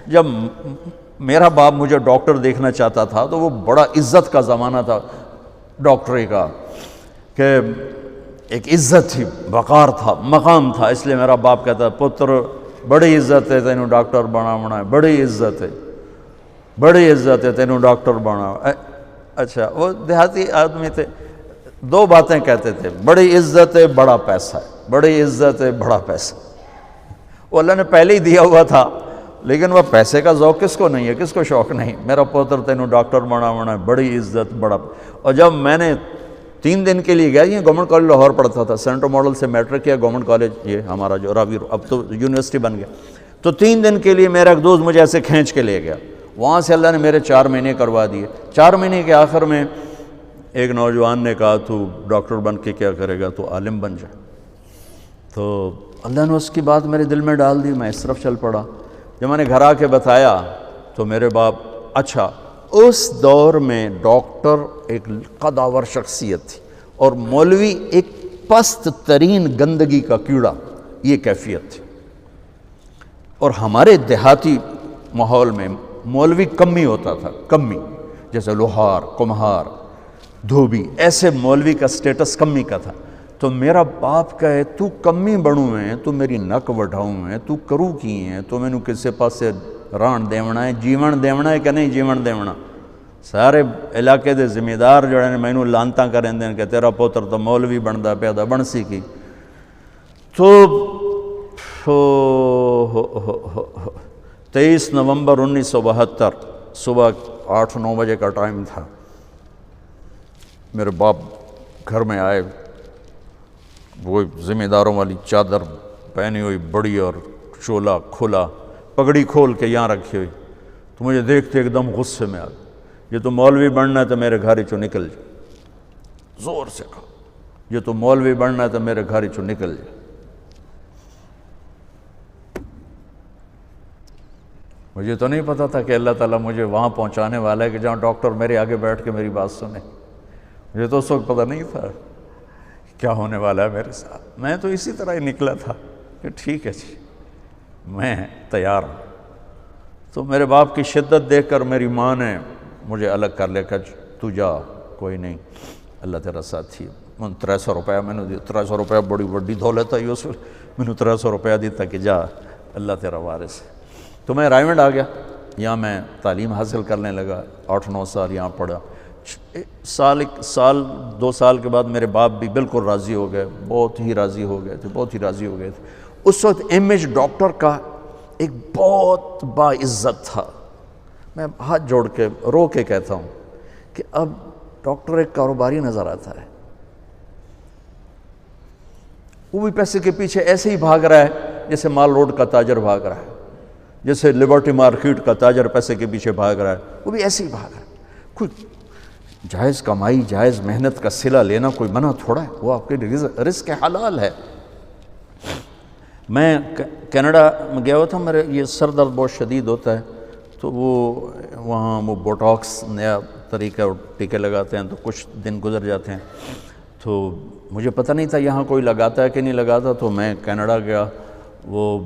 جب میرا باپ مجھے ڈاکٹر دیکھنا چاہتا تھا تو وہ بڑا عزت کا زمانہ تھا ڈاکٹری کا، کہ ایک عزت تھی، وقار تھا، مقام تھا، اس لیے میرا باپ کہتا پتر بڑی عزت ہے تینوں ڈاکٹر بناونا ہے، بڑی عزت ہے، بڑی عزت ہے تینوں ڈاکٹر بنا۔ اچھا، وہ دیہاتی آدمی تھے، دو باتیں کہتے تھے، بڑی عزت ہے بڑا پیسہ ہے، بڑی عزت ہے بڑا پیسہ۔ وہ اللہ نے پہلے ہی دیا ہوا تھا، لیکن وہ پیسے کا ذوق کس کو نہیں ہے، کس کو شوق نہیں، میرا پوتر تینوں ڈاکٹر بناونا ہے، بڑی عزت بڑا۔ اور جب میں نے 3 دن کے لیے گیا، یہ گورنمنٹ کالج لاہور پڑھتا تھا، سینٹر ماڈل سے میٹرک کیا، گورنمنٹ کالج یہ ہمارا جو راوی اب تو یونیورسٹی بن گیا، تو 3 دن کے لیے میرا ایک دوست مجھے ایسے کھینچ کے لے گیا، وہاں سے اللہ نے میرے 4 مہینے کروا دیے۔ 4 مہینے کے آخر میں ایک نوجوان نے کہا تو ڈاکٹر بن کے کیا کرے گا، تو عالم بن جا۔ تو اللہ نے اس کی بات میرے دل میں ڈال دی، میں اس طرف چل پڑا۔ جب میں نے گھر آ کے بتایا تو میرے باپ، اچھا اس دور میں ڈاکٹر ایک قداور شخصیت تھی اور مولوی ایک پست ترین گندگی کا کیڑا، یہ کیفیت تھی۔ اور ہمارے دیہاتی ماحول میں مولوی کمی ہوتا تھا، کمی، جیسے لوہار، کمہار، دھوبی، ایسے مولوی کا سٹیٹس کمی کا تھا۔ تو میرا باپ کہے تو کمی بڑوں ہیں، تو میری نک وڈھاؤں ہیں، تو کرو کی ہیں، تو میں نے کسے پاسے ران دیونا ہے، جیون دیونا ہے کہ نہیں جیون دیونا۔ سارے علاقے دے ذمہ دار جڑے نے مینوں لانتاں کریں دیں کہ تیرا پوتر تو مولوی بندا پیا دا، بن سی کی۔ تو 23 نومبر 1972 صبح 8-9 بجے کا ٹائم تھا، میرے باپ گھر میں آئے، وہ ذمہ داروں والی چادر پہنی ہوئی بڑی اور چولا کھلا، پگڑی کھول کے یہاں رکھی ہوئی، تو مجھے دیکھتے ایک دم غصے میں آ گیا، یہ تو مولوی بننا ہے تو میرے گھر چوں نکل جا، زور سے کہا، یہ تو مولوی بننا ہے تو میرے گھر چوں نکل جا۔ مجھے تو نہیں پتا تھا کہ اللہ تعالیٰ مجھے وہاں پہنچانے والا ہے کہ جہاں ڈاکٹر میرے آگے بیٹھ کے میری بات سنے۔ مجھے تو اس وقت پتہ نہیں تھا کیا ہونے والا ہے میرے ساتھ، میں تو اسی طرح ہی نکلا تھا کہ ٹھیک ہے جی میں تیار ہوں۔ تو میرے باپ کی شدت دیکھ کر میری ماں نے مجھے الگ کر لیا کہ تو جا، کوئی نہیں، اللہ تیرا ساتھی ہے۔ میں 300 روپیہ میں نے دیا، 300 روپیہ بڑی وڈی دولت ہے، اس میں نے 300 روپیہ دیتا کہ جا اللہ تیرا وارث ہے۔ تو میں رائمنڈ آ گیا، یہاں میں تعلیم حاصل کرنے لگا، 8-9 سال یہاں پڑھا۔ سال 2 سال کے بعد میرے باپ بھی بالکل راضی ہو گئے، بہت ہی راضی ہو گئے تھے، بہت ہی راضی ہو گئے تھے۔ اس وقت امیج ڈاکٹر کا ایک بہت باعزت تھا۔ میں ہاتھ جوڑ کے رو کے کہتا ہوں کہ اب ڈاکٹر ایک کاروباری نظر آتا ہے، وہ بھی پیسے کے پیچھے ایسے ہی بھاگ رہا ہے جیسے مال روڈ کا تاجر بھاگ رہا ہے، جیسے لبرٹی مارکیٹ کا تاجر پیسے کے پیچھے بھاگ رہا ہے، وہ بھی ایسے ہی بھاگ رہا ہے۔ کوئی جائز کمائی، جائز محنت کا صلہ لینا کوئی منع تھوڑا ہے، وہ آپ کے رزق حلال ہے۔ میں کینیڈا میں گیا ہوا تھا، میرے یہ سر درد بہت شدید ہوتا ہے، تو وہاں وہ بوٹاکس نیا طریقہ ٹیکے لگاتے ہیں، تو کچھ دن گزر جاتے ہیں، تو مجھے پتہ نہیں تھا یہاں کوئی لگاتا ہے کہ نہیں لگاتا، تو میں کینیڈا گیا، وہ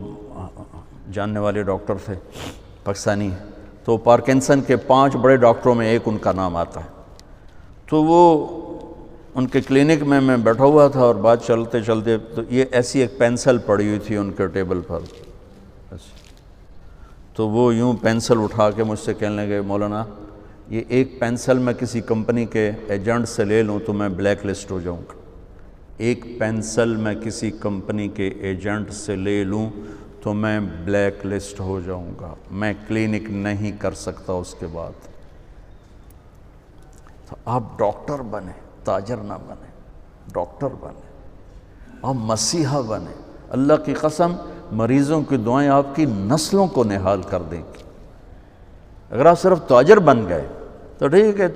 جاننے والے ڈاکٹر تھے پاکستانی، تو پارکنسن کے 5 بڑے ڈاکٹروں میں ایک ان کا نام آتا ہے۔ تو وہ ان کے کلینک میں بیٹھا ہوا تھا اور بات چلتے چلتے تو یہ ایسی ایک پینسل پڑی ہوئی تھی ان کے ٹیبل پر، تو وہ یوں پینسل اٹھا کے مجھ سے کہنے لگے مولانا یہ ایک پینسل میں کسی کمپنی کے ایجنٹ سے لے لوں تو میں بلیک لسٹ ہو جاؤں گا، ایک پینسل میں کسی کمپنی کے ایجنٹ سے لے لوں تو میں بلیک لسٹ ہو جاؤں گا، میں کلینک نہیں کر سکتا اس کے بعد۔ تو آپ ڈاکٹر بنے، تاجر نہ بنے، ڈاکٹر بنے، آپ مسیحا بنے، اللہ کی قسم مریضوں کی دعائیں آپ کی نسلوں کو نہال کر دیں گی۔ اگر آپ صرف تاجر بن گئے تو ٹھیک ہے،